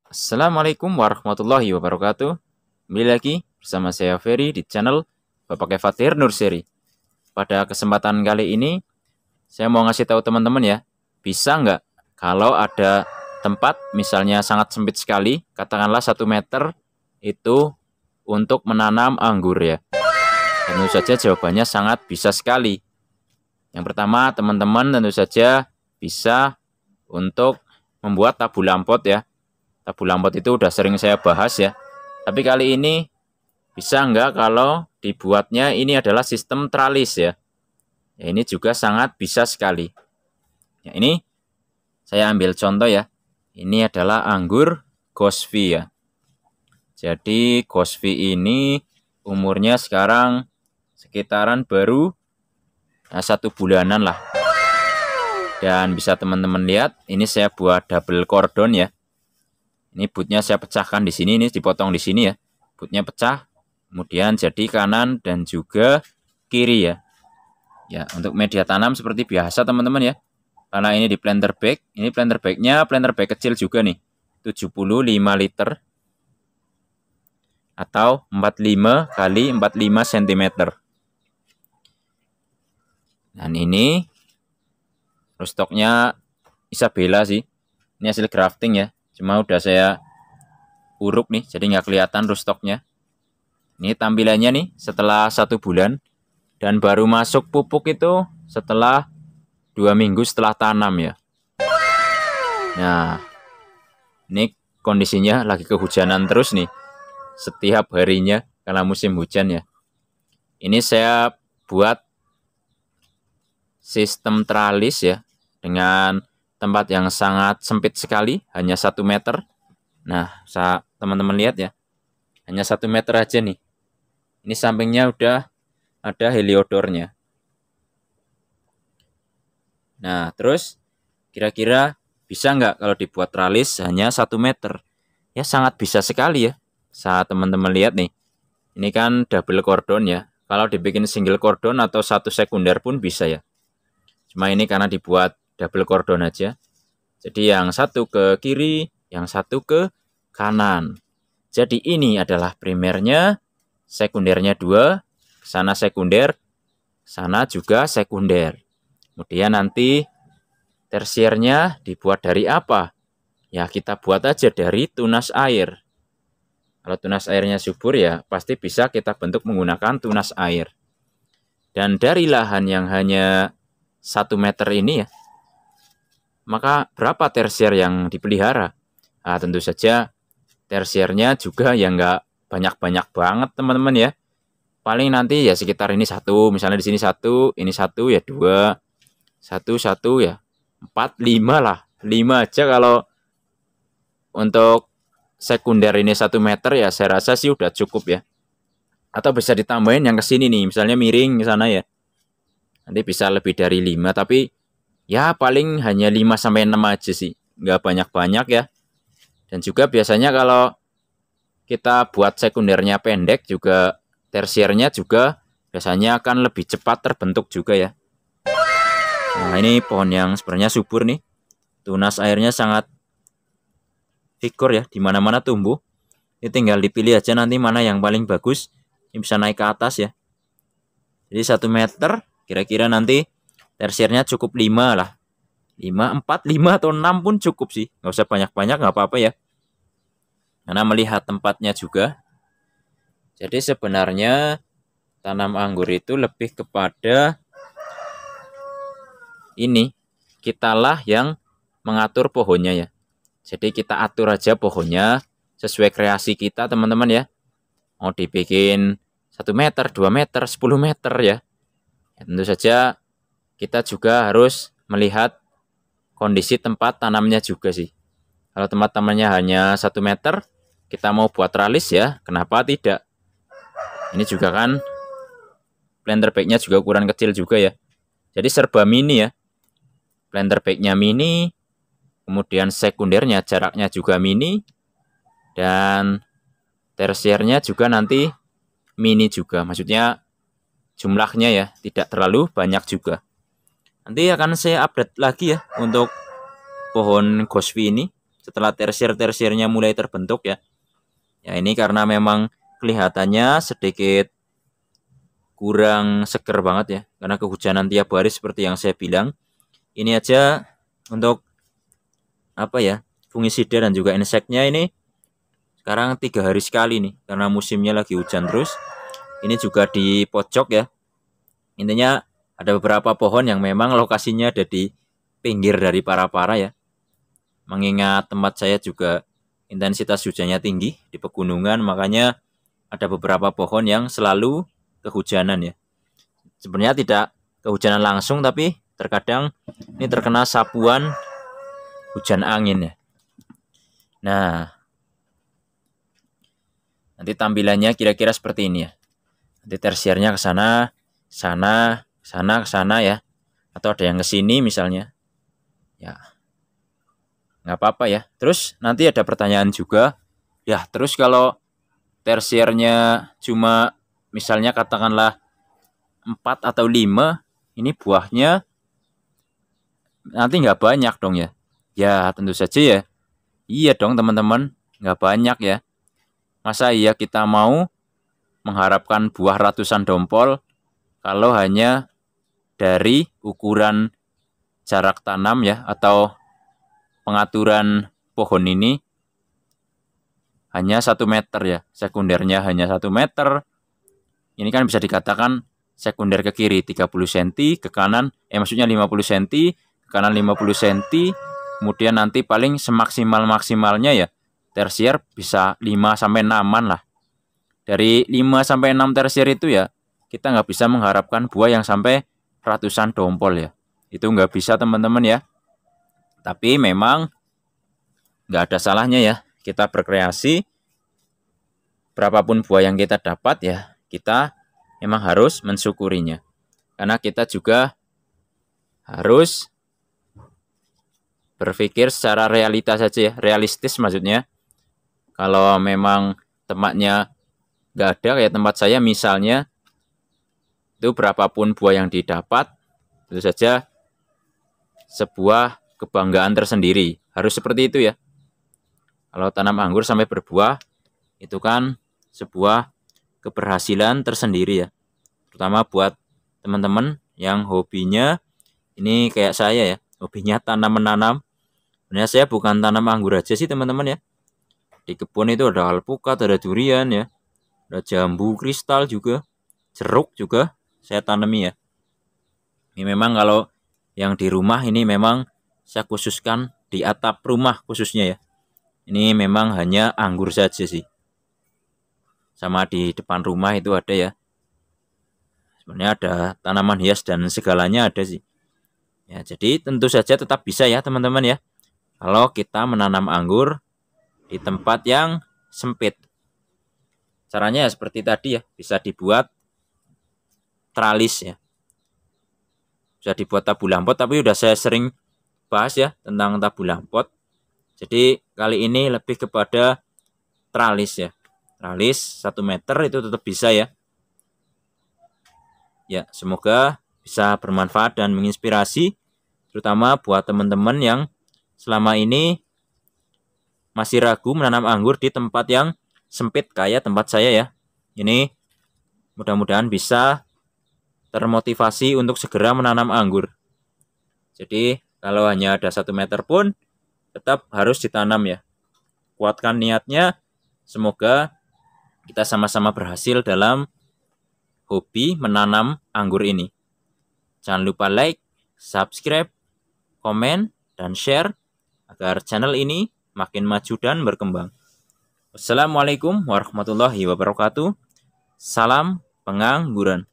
Assalamualaikum warahmatullahi wabarakatuh. Kembali lagi bersama saya Ferry di channel Bapak Fatir Nurseri. Pada kesempatan kali ini, saya mau ngasih tahu teman-teman ya, bisa nggak kalau ada tempat misalnya sangat sempit sekali, katakanlah 1 meter, itu untuk menanam anggur ya. Tentu saja jawabannya sangat bisa sekali. Yang pertama, teman-teman tentu saja bisa untuk membuat tabu lampot ya. Tabu lampot itu udah sering saya bahas ya. Tapi kali ini bisa nggak kalau dibuatnya ini adalah sistem tralis ya. Ya ini juga sangat bisa sekali. Ya, ini saya ambil contoh ya. Ini adalah anggur Gosvi ya. Jadi Gosvi ini umurnya sekarang sekitaran baru 1 bulanan lah. Dan bisa teman-teman lihat, ini saya buat double cordon ya. Ini bootnya saya pecahkan di sini, ini dipotong di sini ya. Bootnya pecah, kemudian jadi kanan dan juga kiri ya. Ya, untuk media tanam seperti biasa teman-teman ya. Karena ini di planter bag, ini planter bagnya planter bag kecil juga nih. 75 liter atau 45 kali 45 cm. Dan ini rootstocknya Isabella sih. Ini hasil grafting ya. Cuma udah saya uruk nih, jadi nggak kelihatan rootstocknya. Ini tampilannya nih setelah 1 bulan. Dan baru masuk pupuk itu setelah 2 minggu setelah tanam ya. Nah, ini kondisinya lagi kehujanan terus nih. Setiap harinya karena musim hujan ya. Ini saya buat sistem tralis ya. Dengan tempat yang sangat sempit sekali, hanya 1 meter. Nah, teman-teman lihat ya. Hanya 1 meter aja nih. Ini sampingnya udah ada heliodornya. Nah, terus kira-kira bisa nggak kalau dibuat tralis hanya 1 meter? Ya sangat bisa sekali ya. Saat teman-teman lihat nih. Ini kan double cordon ya. Kalau dibikin single cordon atau 1 sekunder pun bisa ya. Cuma ini karena dibuat double cordon aja. Jadi yang satu ke kiri, yang satu ke kanan. Jadi ini adalah primernya, sekundernya 2, sana sekunder, sana juga sekunder. Kemudian nanti tersiernya dibuat dari apa? Ya kita buat aja dari tunas air. Kalau tunas airnya subur ya pasti bisa kita bentuk menggunakan tunas air. Dan dari lahan yang hanya 1 meter ini ya, maka berapa tersier yang dipelihara? Nah, tentu saja tersiernya juga ya nggak banyak-banyak banget teman-teman ya. Paling nanti ya sekitar ini 1, misalnya di sini 1, ini 1 ya 2, 1 ya 4, 5 lah. 5 aja kalau untuk sekunder ini 1 meter ya saya rasa sih udah cukup ya. Atau bisa ditambahin yang ke sini nih, misalnya miring ke sana ya. Nanti bisa lebih dari 5, tapi ya paling hanya 5-6 aja sih. Nggak banyak-banyak ya. Dan juga biasanya kalau kita buat sekundernya pendek juga tersiernya juga biasanya akan lebih cepat terbentuk juga ya. Nah ini pohon yang sebenarnya subur nih. Tunas airnya sangat vigor ya, dimana-mana tumbuh. Ini tinggal dipilih aja nanti mana yang paling bagus. Ini bisa naik ke atas ya. Jadi 1 meter kira-kira nanti tersiernya cukup 5 lah. 5, 4, 5 atau 6 pun cukup sih. Nggak usah banyak-banyak, nggak apa-apa ya. Karena melihat tempatnya juga. Jadi sebenarnya tanam anggur itu lebih kepada ini. Kitalah yang mengatur pohonnya ya. Jadi kita atur aja pohonnya sesuai kreasi kita teman-teman ya. Mau dibikin 1 meter, 2 meter, 10 meter ya. Tentu saja kita juga harus melihat kondisi tempat tanamnya juga sih. Kalau tempat tanamnya hanya 1 meter, kita mau buat tralis ya, kenapa tidak? Ini juga kan planter bagnya juga ukuran kecil juga ya. Jadi serba mini ya. Planter bagnya mini, kemudian sekundernya jaraknya juga mini, dan tersiernya juga nanti mini juga. Maksudnya jumlahnya ya, tidak terlalu banyak juga. Nanti akan saya update lagi ya untuk pohon Gosvi ini setelah tersier-tersiernya mulai terbentuk ya. Ya ini karena memang kelihatannya sedikit kurang seger banget ya, karena kehujanan tiap hari seperti yang saya bilang. Ini aja untuk apa ya, fungisida dan juga inseknya ini sekarang 3 hari sekali nih, karena musimnya lagi hujan terus. Ini juga di pojok ya. Intinya ada beberapa pohon yang memang lokasinya ada di pinggir dari para-para ya. Mengingat tempat saya juga intensitas hujannya tinggi di pegunungan, makanya ada beberapa pohon yang selalu kehujanan ya. Sebenarnya tidak kehujanan langsung, tapi terkadang ini terkena sapuan hujan angin ya. Nah, nanti tampilannya kira-kira seperti ini ya. Nanti tersiernya ke sana, sana, sana, ke sana ya. Atau ada yang ke sini misalnya. Ya, nggak apa-apa ya. Terus nanti ada pertanyaan juga. Ya, terus kalau tersiernya cuma misalnya katakanlah 4 atau 5, ini buahnya nanti nggak banyak dong ya. Ya, tentu saja ya. Iya dong teman-teman, nggak banyak ya. Masa iya kita mau mengharapkan buah ratusan dompol kalau hanya dari ukuran jarak tanam ya, atau pengaturan pohon ini hanya 1 meter ya, sekundernya hanya 1 meter. Ini kan bisa dikatakan sekunder ke kiri 30 cm, ke kanan maksudnya 50 cm, ke kanan 50 cm. Kemudian nanti paling semaksimal-maksimalnya ya tersier bisa 5-6an lah. Dari 5-6 tersier itu ya kita nggak bisa mengharapkan buah yang sampai ratusan dompol ya. Itu nggak bisa teman-teman ya. Tapi memang nggak ada salahnya ya kita berkreasi. Berapapun buah yang kita dapat ya, kita memang harus mensyukurinya. Karena kita juga harus berpikir secara realitas saja ya, realistis maksudnya. Kalau memang tempatnya nggak ada kayak tempat saya misalnya, itu berapapun buah yang didapat, tentu saja sebuah kebanggaan tersendiri. Harus seperti itu ya. Kalau tanam anggur sampai berbuah, itu kan sebuah keberhasilan tersendiri ya. Terutama buat teman-teman yang hobinya ini kayak saya ya, hobinya tanam-menanam. Sebenarnya saya bukan tanam anggur aja sih teman-teman ya. Di kebun itu ada alpukat, ada durian ya, ada jambu kristal juga, jeruk juga saya tanami ya. Ini memang kalau yang di rumah ini memang saya khususkan di atap rumah khususnya ya. Ini memang hanya anggur saja sih. Sama di depan rumah itu ada ya. Sebenarnya ada tanaman hias dan segalanya ada sih. Ya, jadi tentu saja tetap bisa ya teman-teman ya. Kalau kita menanam anggur di tempat yang sempit. Caranya ya seperti tadi ya, bisa dibuat tralis ya. Bisa dibuat tabulang pot, tapi udah saya sering bahas ya tentang tabulang pot. Jadi kali ini lebih kepada tralis ya. Tralis 1 meter itu tetap bisa ya. Ya, semoga bisa bermanfaat dan menginspirasi, terutama buat teman-teman yang selama ini masih ragu menanam anggur di tempat yang sempit kayak tempat saya ya. Ini mudah-mudahan bisa termotivasi untuk segera menanam anggur. Jadi kalau hanya ada 1 meter pun tetap harus ditanam ya. Kuatkan niatnya, semoga kita sama-sama berhasil dalam hobi menanam anggur ini. Jangan lupa like, subscribe, komen, dan share agar channel ini makin maju dan berkembang. Wassalamualaikum warahmatullahi wabarakatuh. Salam pengangguran.